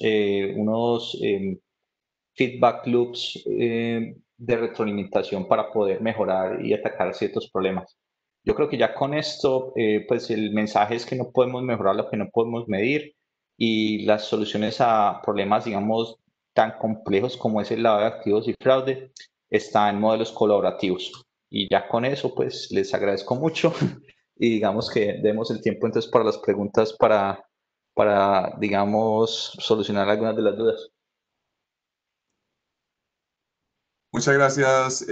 feedback loops de retroalimentación para poder mejorar y atacar ciertos problemas. Yo creo que ya con esto, pues el mensaje es que no podemos mejorar lo que no podemos medir y las soluciones a problemas, digamos, tan complejos como es el lavado de activos y fraude, están en modelos colaborativos. Y ya con eso, pues les agradezco mucho y digamos que demos el tiempo entonces para las preguntas digamos, solucionar algunas de las dudas. Muchas gracias,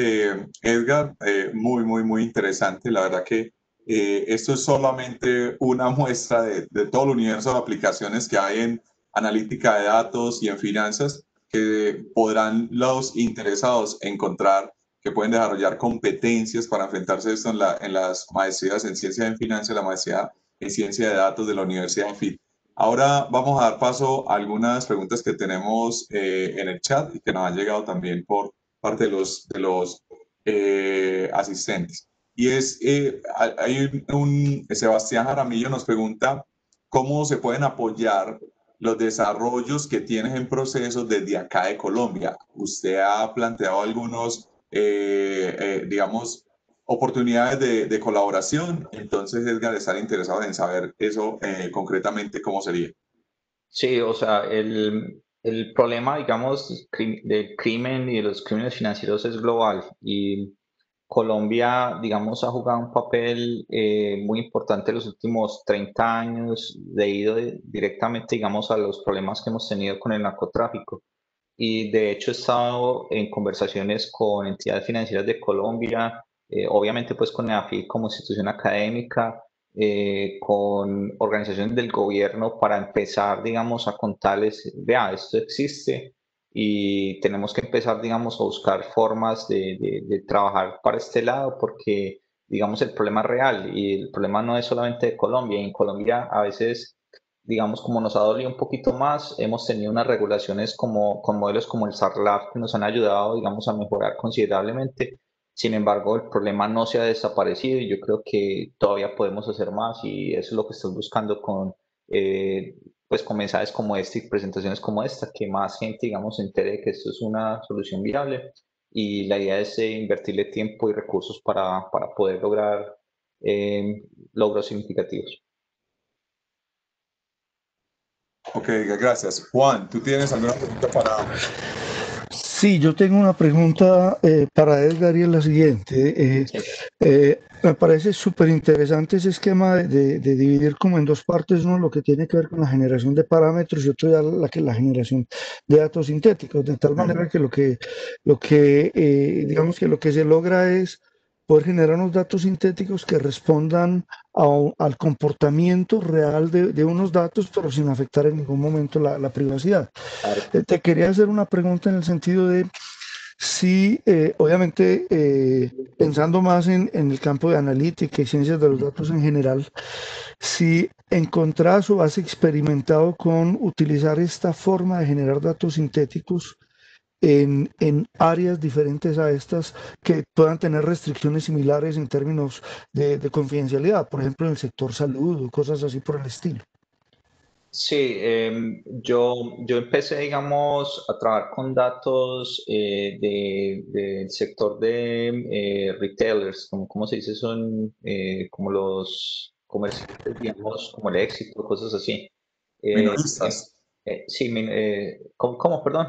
Edgar. Muy interesante. La verdad que esto es solamente una muestra de todo el universo de aplicaciones que hay en analítica de datos y en finanzas que podrán los interesados encontrar, que pueden desarrollar competencias para enfrentarse a esto en las maestrías en ciencia en finanzas, la maestría en ciencia de datos de la Universidad de FIT. Ahora vamos a dar paso a algunas preguntas que tenemos en el chat y que nos han llegado también por parte de los asistentes. Y Sebastián Jaramillo nos pregunta cómo se pueden apoyar los desarrollos que tienes en proceso desde acá de Colombia. Usted ha planteado algunos, digamos, oportunidades de colaboración. Entonces, Edgar, estar interesado en saber eso concretamente cómo sería. Sí, o sea, el problema, digamos, del crimen y de los crímenes financieros es global y Colombia, digamos, ha jugado un papel muy importante en los últimos 30 años debido directamente, digamos, a los problemas que hemos tenido con el narcotráfico. Y de hecho he estado en conversaciones con entidades financieras de Colombia, obviamente pues con EAFIT como institución académica, con organizaciones del gobierno para empezar, digamos, a contarles, vea, esto existe y tenemos que empezar, digamos, a buscar formas de trabajar para este lado porque, digamos, el problema es real y el problema no es solamente de Colombia. Y en Colombia a veces digamos, como nos ha dolido un poquito más, hemos tenido unas regulaciones como, con modelos como el SARLAF que nos han ayudado, digamos, a mejorar considerablemente. Sin embargo, el problema no se ha desaparecido y yo creo que todavía podemos hacer más y eso es lo que estoy buscando con, pues, con mensajes como este y presentaciones como esta, que más gente, digamos, se entere de que esto es una solución viable y la idea es invertirle tiempo y recursos para poder lograr logros significativos. Ok, gracias. Juan, ¿tú tienes alguna pregunta para... Sí, yo tengo una pregunta para Edgar y es la siguiente. Sí. Me parece súper interesante ese esquema de dividir como en dos partes, ¿no? Lo que tiene que ver con la generación de parámetros y otro ya la generación de datos sintéticos, de tal manera que digamos que lo que se logra es poder generar unos datos sintéticos que respondan al comportamiento real de unos datos, pero sin afectar en ningún momento la privacidad. Claro. Te quería hacer una pregunta en el sentido de si, obviamente, pensando más en el campo de analítica y ciencias de los datos en general, si encontrás o has experimentado con utilizar esta forma de generar datos sintéticos en áreas diferentes a estas que puedan tener restricciones similares en términos de confidencialidad, por ejemplo, en el sector salud o cosas así por el estilo. Sí, yo empecé, digamos, a trabajar con datos del sector de retailers, como, ¿cómo se dice? Son como los comerciantes, digamos, como el Éxito, cosas así. Minoristas, Sí, ¿cómo, perdón?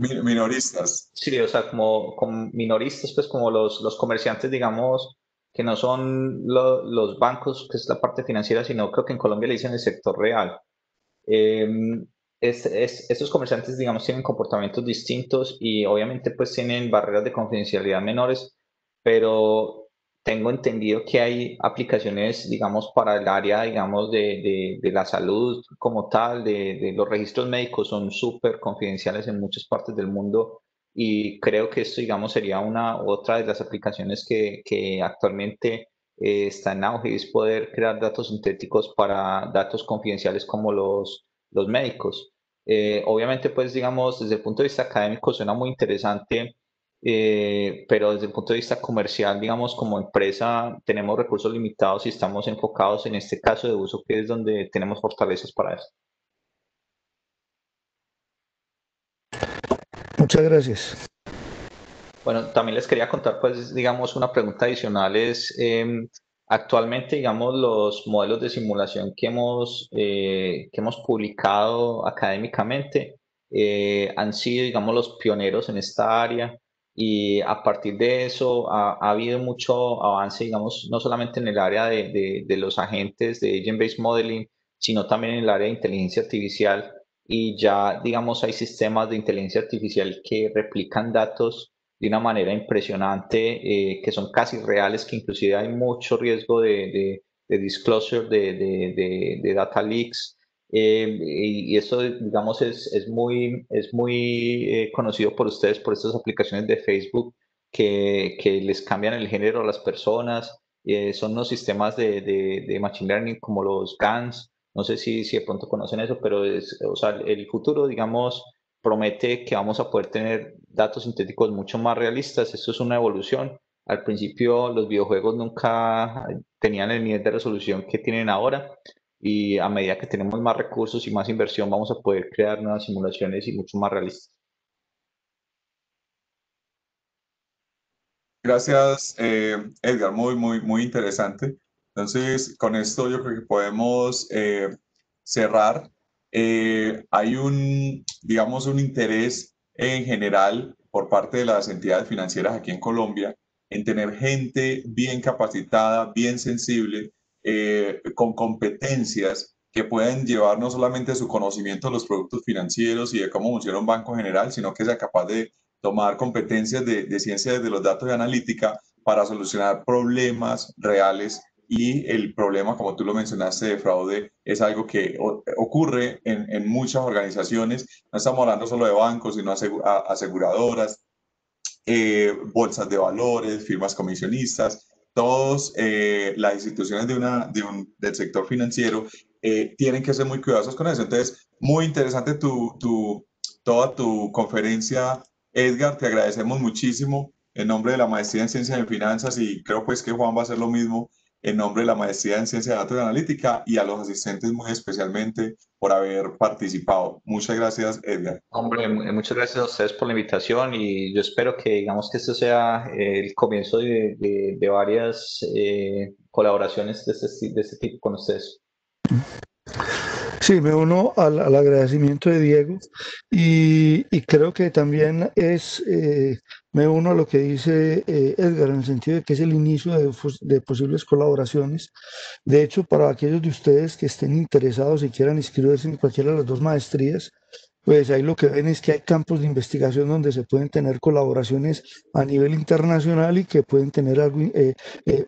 minoristas. Sí, o sea, como minoristas, pues como los comerciantes, digamos, que no son los bancos, que es la parte financiera, sino creo que en Colombia le dicen el sector real. Eh, estos comerciantes, digamos, tienen comportamientos distintos y obviamente pues tienen barreras de confidencialidad menores, pero tengo entendido que hay aplicaciones, digamos, para el área, digamos, de la salud como tal, de los registros médicos son súper confidenciales en muchas partes del mundo y creo que esto, digamos, sería una otra de las aplicaciones que actualmente está en auge y es poder crear datos sintéticos para datos confidenciales como los médicos. Obviamente, pues, digamos, desde el punto de vista académico suena muy interesante, pero desde el punto de vista comercial, digamos, como empresa, tenemos recursos limitados y estamos enfocados en este caso de uso, que es donde tenemos fortalezas para eso. Muchas gracias. Bueno, también les quería contar, pues, digamos, una pregunta adicional es, actualmente, digamos, los modelos de simulación que hemos publicado académicamente han sido, digamos, los pioneros en esta área y a partir de eso ha habido mucho avance, digamos, no solamente en el área de los agentes de Agent-Based Modeling, sino también en el área de inteligencia artificial y ya, digamos, hay sistemas de inteligencia artificial que replican datos de una manera impresionante, que son casi reales, que inclusive hay mucho riesgo de disclosure, de data leaks. Y eso, digamos, es muy conocido por ustedes, por estas aplicaciones de Facebook que les cambian el género a las personas. Son los sistemas de Machine Learning como los GANs. No sé si de pronto conocen eso, pero o sea, el futuro, digamos, promete que vamos a poder tener datos sintéticos mucho más realistas. Esto es una evolución. Al principio los videojuegos nunca tenían el nivel de resolución que tienen ahora y a medida que tenemos más recursos y más inversión vamos a poder crear nuevas simulaciones y mucho más realistas. Gracias, Edgar, muy interesante. Entonces, con esto yo creo que podemos cerrar. Hay digamos, un interés en general por parte de las entidades financieras aquí en Colombia en tener gente bien capacitada, bien sensible, con competencias que pueden llevar no solamente su conocimiento de los productos financieros y de cómo funciona un banco en general, sino que sea capaz de tomar competencias de ciencia de los datos y analítica para solucionar problemas reales y el problema, como tú lo mencionaste, de fraude es algo que ocurre en muchas organizaciones. No estamos hablando solo de bancos, sino aseguradoras, bolsas de valores, firmas comisionistas, todas las instituciones del sector financiero tienen que ser muy cuidadosos con eso. Entonces, muy interesante toda tu conferencia, Edgar, te agradecemos muchísimo en nombre de la Maestría en Ciencias de Finanzas y creo pues que Juan va a hacer lo mismo en nombre de la Maestría en Ciencia de Datos y Analítica y a los asistentes muy especialmente por haber participado. Muchas gracias, Edgar. Hombre, muchas gracias a ustedes por la invitación y yo espero que digamos que esto sea el comienzo de varias colaboraciones de este tipo con ustedes. Sí, me uno al agradecimiento de Diego y creo que también me uno a lo que dice Edgar en el sentido de que es el inicio de posibles colaboraciones. De hecho, para aquellos de ustedes que estén interesados y quieran inscribirse en cualquiera de las dos maestrías, pues ahí lo que ven es que hay campos de investigación donde se pueden tener colaboraciones a nivel internacional y que pueden tener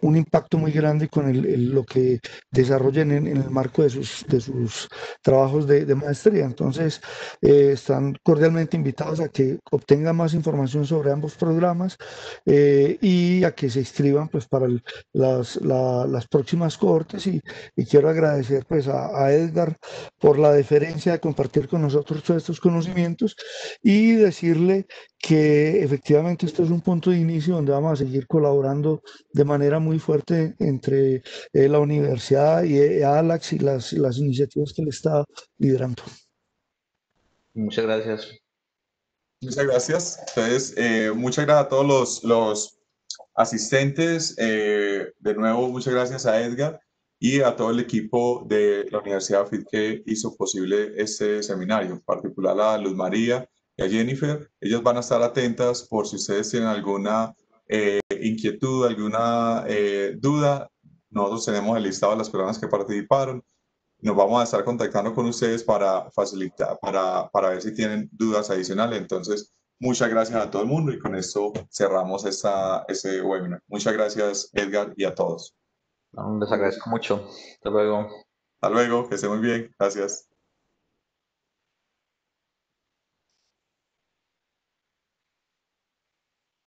un impacto muy grande con lo que desarrollen en el marco de sus trabajos de maestría. Entonces, están cordialmente invitados a que obtengan más información sobre ambos programas y a que se inscriban pues, para las próximas cohortes. Y quiero agradecer pues, a Edgar por la deferencia de compartir con nosotros todos estos conocimientos y decirle que efectivamente esto es un punto de inicio donde vamos a seguir colaborando de manera muy fuerte entre la universidad y ALAX y las iniciativas que le está liderando. Muchas gracias. Muchas gracias. Entonces, muchas gracias a todos los asistentes. De nuevo, muchas gracias a Edgar y a todo el equipo de la Universidad FIT que hizo posible este seminario, en particular a Luz María y a Jennifer. Ellas van a estar atentas por si ustedes tienen alguna inquietud, alguna duda. Nosotros tenemos el listado de las personas que participaron. Nos vamos a estar contactando con ustedes para facilitar, para ver si tienen dudas adicionales. Entonces, muchas gracias a todo el mundo y con esto cerramos este webinar. Muchas gracias, Edgar, y a todos. Les agradezco mucho. Hasta luego. Hasta luego, que estén muy bien. Gracias.